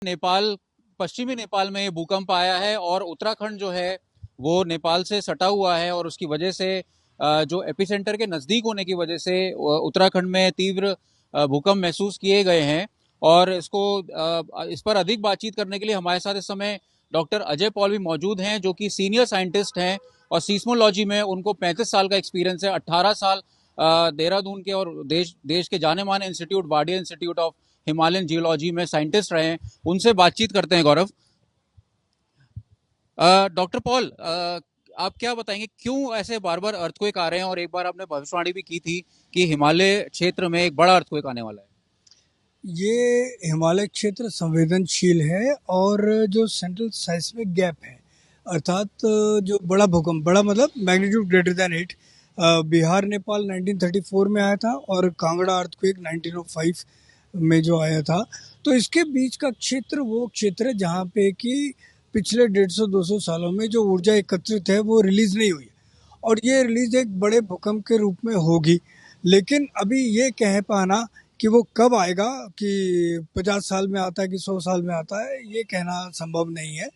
नेपाल, पश्चिमी नेपाल में ये भूकंप आया है और उत्तराखंड जो है वो नेपाल से सटा हुआ है और उसकी वजह से जो एपिसेंटर के नज़दीक होने की वजह से उत्तराखंड में तीव्र भूकंप महसूस किए गए हैं। और इस पर अधिक बातचीत करने के लिए हमारे साथ इस समय डॉक्टर अजय पॉल भी मौजूद हैं, जो कि सीनियर साइंटिस्ट हैं और सीस्मोलॉजी में उनको 35 साल का एक्सपीरियंस है। 18 साल देहरादून के और देश के जाने माने institute, Wadia institute of Himalayan geology में साइंटिस्ट रहे हैं। उनसे बातचीत करते हैं। गौरव, डॉक्टर पॉल, आप क्या बताएंगे क्यों ऐसे बार बार अर्थक्वेक आ रहे हैं? और एक बार आपने भविष्यवाणी भी की थी कि हिमालय क्षेत्र में एक बड़ा अर्थक्वेक आने वाला है। ये हिमालय क्षेत्र संवेदनशील है और जो सेंट्रल साइस्मिक गैप है, अर्थात जो बड़ा भूकंप, बड़ा मतलब magnitude greater than 8, Bihar Nepal 1934 में आया था और कांगड़ा अर्थक्वेक 1905 में जो आया था। तो इसके बीच का क्षेत्र वो क्षेत्र है जहाँ पे कि पिछले 150-200 सालों में जो ऊर्जा एकत्रित है वो रिलीज नहीं हुई और ये रिलीज एक बड़े भूकंप के रूप में होगी। लेकिन अभी ये कह पाना कि वो कब आएगा, कि 50 साल में आता है कि 100 साल में आता है, ये कहना संभव नहीं है।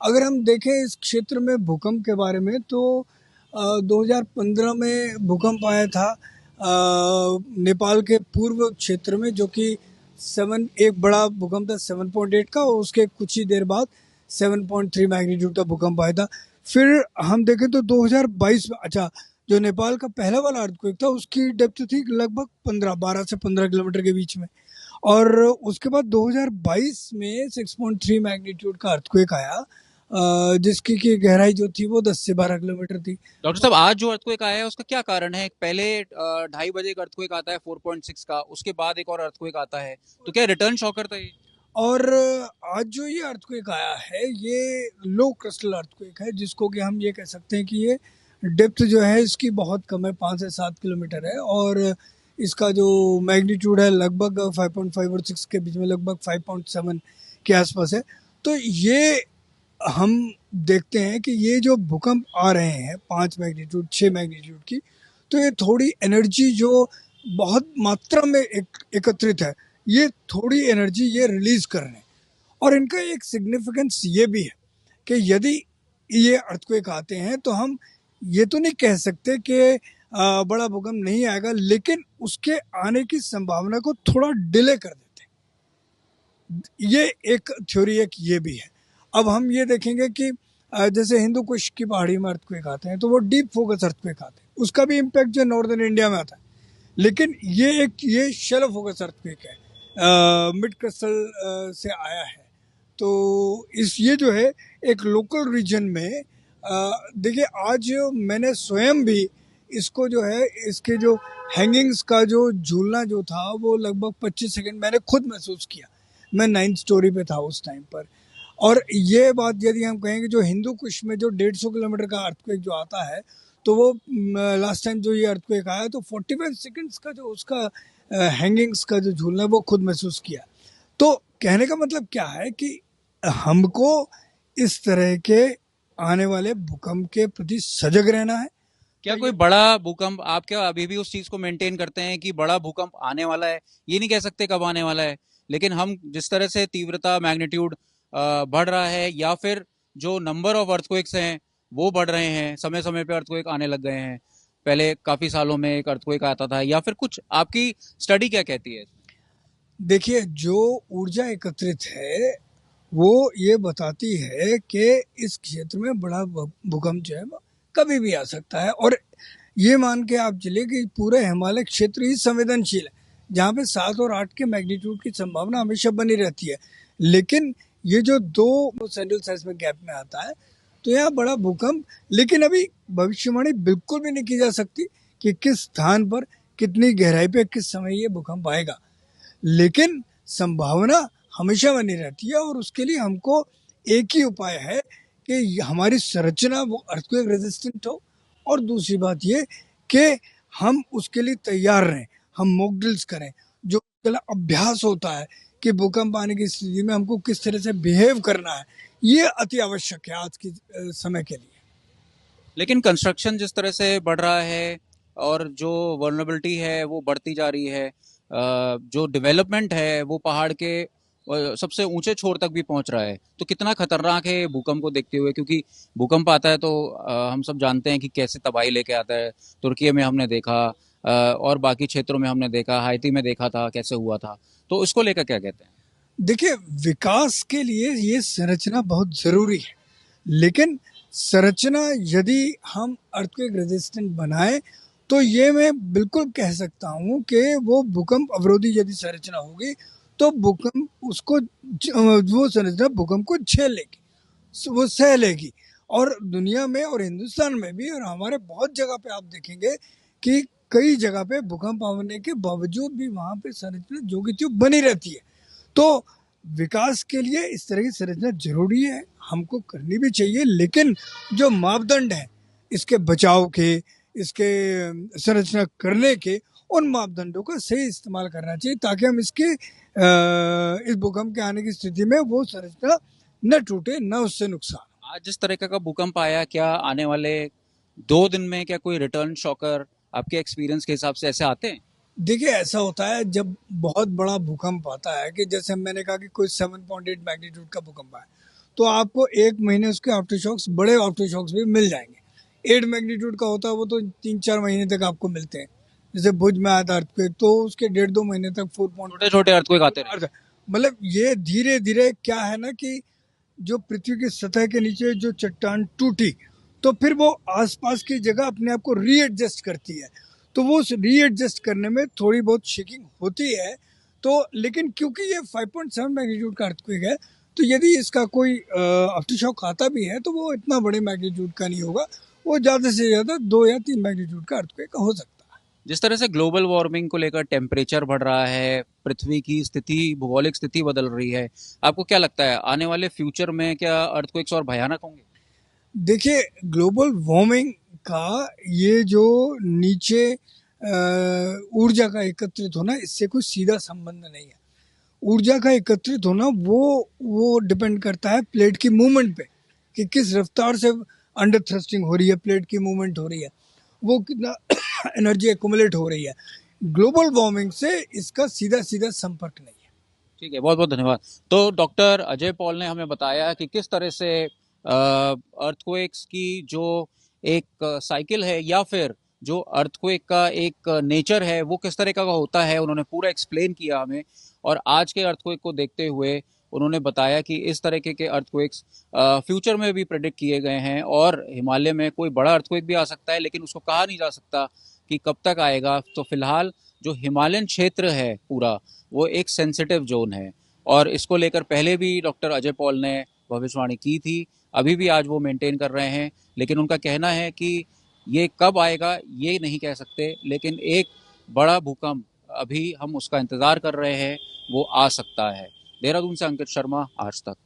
अगर हम देखें इस क्षेत्र में भूकंप के बारे में तो 2015 में भूकंप आया था नेपाल के पूर्व क्षेत्र में, जो कि एक बड़ा भूकंप था 7.8 का, और उसके कुछ ही देर बाद 7.3 मैग्नीट्यूड का भूकंप आया था। फिर हम देखें तो 2022 में, अच्छा, जो नेपाल का पहला वाला अर्थक्वेक था उसकी डेप्थ थी लगभग 12 से 15 किलोमीटर के बीच में, और उसके बाद 2022 में 6.3 मैग्नीट्यूड का अर्थक्वेक आया, जिसकी की गहराई जो थी वो 10 से 12 किलोमीटर थी। डॉक्टर साहब, आज जो अर्थक्वेक आया है उसका क्या कारण है? पहले 2:30 बजे एक अर्थक्वेक आता है 4.6 का, उसके बाद एक और अर्थक्वेक आता है, तो क्या रिटर्न शॉकर था ये? और आज जो ये अर्थक्वेक आया है ये लो क्रिस्टल अर्थक्वेक है, जिसको कि हम ये कह सकते हैं कि ये डेप्थ जो है इसकी बहुत कम है, 5 से 7 किलोमीटर है, और इसका जो मैग्नीट्यूड है लगभग 5.5 और 6 के बीच में, लगभग 5.7 के आसपास है। तो ये हम देखते हैं कि ये जो भूकंप आ रहे हैं 5 मैग्नीट्यूड, 6 मैग्नीट्यूड की, तो ये थोड़ी एनर्जी जो बहुत मात्रा में एकत्रित है, ये थोड़ी एनर्जी ये रिलीज कर रहे हैं। और इनका एक सिग्निफिकेंस ये भी है कि यदि ये अर्थक्वेक आते हैं तो हम ये तो नहीं कह सकते कि बड़ा भूकंप नहीं आएगा, लेकिन उसके आने की संभावना को थोड़ा डिले कर देते हैं। ये एक थ्योरी, एक ये भी है। अब हम ये देखेंगे कि जैसे हिंदू कुश की पहाड़ी में अर्थक्वेक आते हैं तो वो डीप फोकस अर्थक्वेक आते हैं, उसका भी इम्पैक्ट जो नॉर्दर्न इंडिया में आता है। लेकिन ये शैलो फोकस अर्थक्वेक है, मिड क्रिस्टल से आया है। तो ये जो है एक लोकल रीजन में, देखिए आज मैंने स्वयं भी इसको जो है, इसके जो हैंगिंग्स का जो झूलना जो था वो लगभग 25 सेकंड मैंने खुद महसूस किया। मैं 9th स्टोरी पे था उस टाइम पर। और ये बात यदि हम कहें कि जो हिंदू कुश में जो 150 किलोमीटर का अर्थक्वेक जो आता है, तो वो लास्ट टाइम जो ये अर्थक्वेक आया तो 45 सेकंड्स का जो उसका हैंगिंग्स का जो झूलना है वो खुद महसूस किया। तो कहने का मतलब क्या है कि हमको इस तरह के आने वाले भूकंप के प्रति सजग रहना है। क्या कोई बड़ा भूकंप, आप क्या अभी भी उस चीज को मेंटेन करते हैं कि बड़ा भूकंप आने वाला है? ये नहीं कह सकते कब आने वाला है, लेकिन हम जिस तरह से तीव्रता, मैग्नीट्यूड बढ़ रहा है, या फिर जो नंबर ऑफ अर्थक्वेक्स हैं वो बढ़ रहे हैं, समय समय पे अर्थक्वेक आने लग गए हैं। पहले काफी सालों में एक अर्थक्वेक आता था, या फिर कुछ आपकी स्टडी क्या कहती है? देखिए, जो ऊर्जा एकत्रित है वो ये बताती है कि इस क्षेत्र में बड़ा भूकंप जो है वो कभी भी आ सकता है। और ये मान के आप चलिए कि पूरे हिमालय क्षेत्र ही संवेदनशील है, जहाँ पे 7 और 8 के मैग्नीट्यूड की संभावना हमेशा बनी रहती है। लेकिन ये जो दो सेंट्रल साइस्मिक गैप में आता है, तो यहाँ बड़ा भूकंप, लेकिन अभी भविष्यवाणी बिल्कुल भी नहीं की जा सकती कि किस स्थान पर, कितनी गहराई पे, किस समय ये भूकंप आएगा। लेकिन संभावना हमेशा बनी रहती है, और उसके लिए हमको एक ही उपाय है कि हमारी संरचना वो अर्थक्वेक रेजिस्टेंट हो, और दूसरी बात ये कि हम उसके लिए तैयार रहें, हम मॉक ड्रिल्स करें, जो अभ्यास होता है कि भूकंप आने की स्थिति में हमको किस तरह से बिहेव करना है, ये अति आवश्यक है आज के समय के लिए। लेकिन कंस्ट्रक्शन जिस तरह से बढ़ रहा है और जो वल्नरेबिलिटी है वो बढ़ती जा रही है, जो डेवलपमेंट है वो पहाड़ के सबसे ऊंचे छोर तक भी पहुंच रहा है। तो कितना खतरनाक है ये भूकंप को देखते हुए, क्योंकि भूकंप आता है तो हम सब जानते हैं कि कैसे तबाही लेके आता है। तुर्की में हमने देखा, और बाकी क्षेत्रों में हमने देखा, हाइती में देखा था कैसे हुआ था। तो इसको लेकर क्या कहते हैं? देखिए, विकास के लिए ये संरचना बहुत जरूरी है, लेकिन संरचना यदि हम अर्थक्वेक रेजिस्टेंट बनाए तो ये मैं बिल्कुल कह सकता हूँ कि वो भूकंप अवरोधी यदि संरचना होगी तो भूकंप उसको वो संरचना भूकंप को झेल लेगी, वो सह लेगी। और दुनिया में और हिंदुस्तान में भी और हमारे बहुत जगह पे आप देखेंगे कि कई जगह पे भूकंप आने के बावजूद भी वहां पे संरचना जो की त्यों बनी रहती है। तो विकास के लिए इस तरह की संरचना जरूरी है, हमको करनी भी चाहिए, लेकिन जो मापदंड है इसके बचाव के, इसके संरचना करने के, उन मापदंडों का सही इस्तेमाल करना चाहिए ताकि हम इस भूकंप के आने की स्थिति में वो संरचना न टूटे, न उससे नुकसान। आज जिस तरह का भूकंप आया, क्या आने वाले 2 दिन में क्या कोई रिटर्न शॉकर आपके एक्सपीरियंस के हिसाब से ऐसे आते हैं? देखिए, ऐसा होता है जब बहुत बड़ा भूकंप आता है कि जैसे मैंने कहा कि कोई 7.8 मैग्नीट्यूड का भूकंप आया तो आपको 1 महीने उसके आफ्टर शॉक्स, बड़े आफ्टर शॉक्स भी मिल जाएंगे। 8 मैग्नीट्यूड का होता है वो तो 3-4 महीने तक आपको मिलते हैं। जैसे भुज में आया था अर्थक्वेक तो उसके 1.5-2 महीने तक 4 छोटे छोटे अर्थक्वेक आते रहे। मतलब ये धीरे धीरे क्या है ना कि जो पृथ्वी की सतह के नीचे जो चट्टान टूटी तो फिर वो आसपास की जगह अपने आप को रीएडजस्ट करती है, तो वो रीएडजस्ट करने में थोड़ी बहुत शेकिंग होती है। तो लेकिन क्योंकि ये 5.7 मैग्नीट्यूड का अर्थक्वेक है तो यदि इसका कोई आफ्टर शॉक आता भी है तो वो इतना बड़े मैग्नीट्यूड का नहीं होगा, वो ज़्यादा से ज़्यादा 2 या 3 मैग्नीट्यूड का अर्थक्वेक हो सकता है। जिस तरह से ग्लोबल वार्मिंग को लेकर टेम्परेचर बढ़ रहा है, पृथ्वी की स्थिति, भौगोलिक स्थिति बदल रही है, आपको क्या लगता है आने वाले फ्यूचर में क्या अर्थक्वेक्स और भयानक होंगे? देखिए, ग्लोबल वार्मिंग का ये जो नीचे ऊर्जा का एकत्रित होना, इससे कोई सीधा संबंध नहीं है। ऊर्जा का एकत्रित होना वो डिपेंड करता है प्लेट की मूवमेंट पे कि किस रफ्तार से अंडर थ्रस्टिंग हो रही है, प्लेट की मूवमेंट हो रही है, वो कितना एनर्जी एक्युमुलेट हो रही है। ग्लोबल वार्मिंग से इसका सीधा सीधा संपर्क नहीं है। ठीक है, बहुत बहुत धन्यवाद। तो डॉक्टर अजय पॉल ने हमें बताया कि किस तरह से अर्थक्वेक्स की जो एक साइकिल है, या फिर जो अर्थक्वेक का एक नेचर है, वो किस तरह का होता है। उन्होंने पूरा एक्सप्लेन किया हमें, और आज के अर्थक्वेक को देखते हुए उन्होंने बताया कि इस तरह के अर्थक्वेक्स फ्यूचर में भी प्रेडिक्ट किए गए हैं, और हिमालय में कोई बड़ा अर्थक्वेक भी आ सकता है, लेकिन उसको कहा नहीं जा सकता कि कब तक आएगा। तो फिलहाल जो हिमालयन क्षेत्र है पूरा, वो एक सेंसिटिव जोन है, और इसको लेकर पहले भी डॉक्टर अजय पॉल ने भविष्यवाणी की थी, अभी भी आज वो मेंटेन कर रहे हैं। लेकिन उनका कहना है कि ये कब आएगा ये नहीं कह सकते, लेकिन एक बड़ा भूकंप अभी हम उसका इंतजार कर रहे हैं, वो आ सकता है। देहरादून से अंकित शर्मा, आज तक।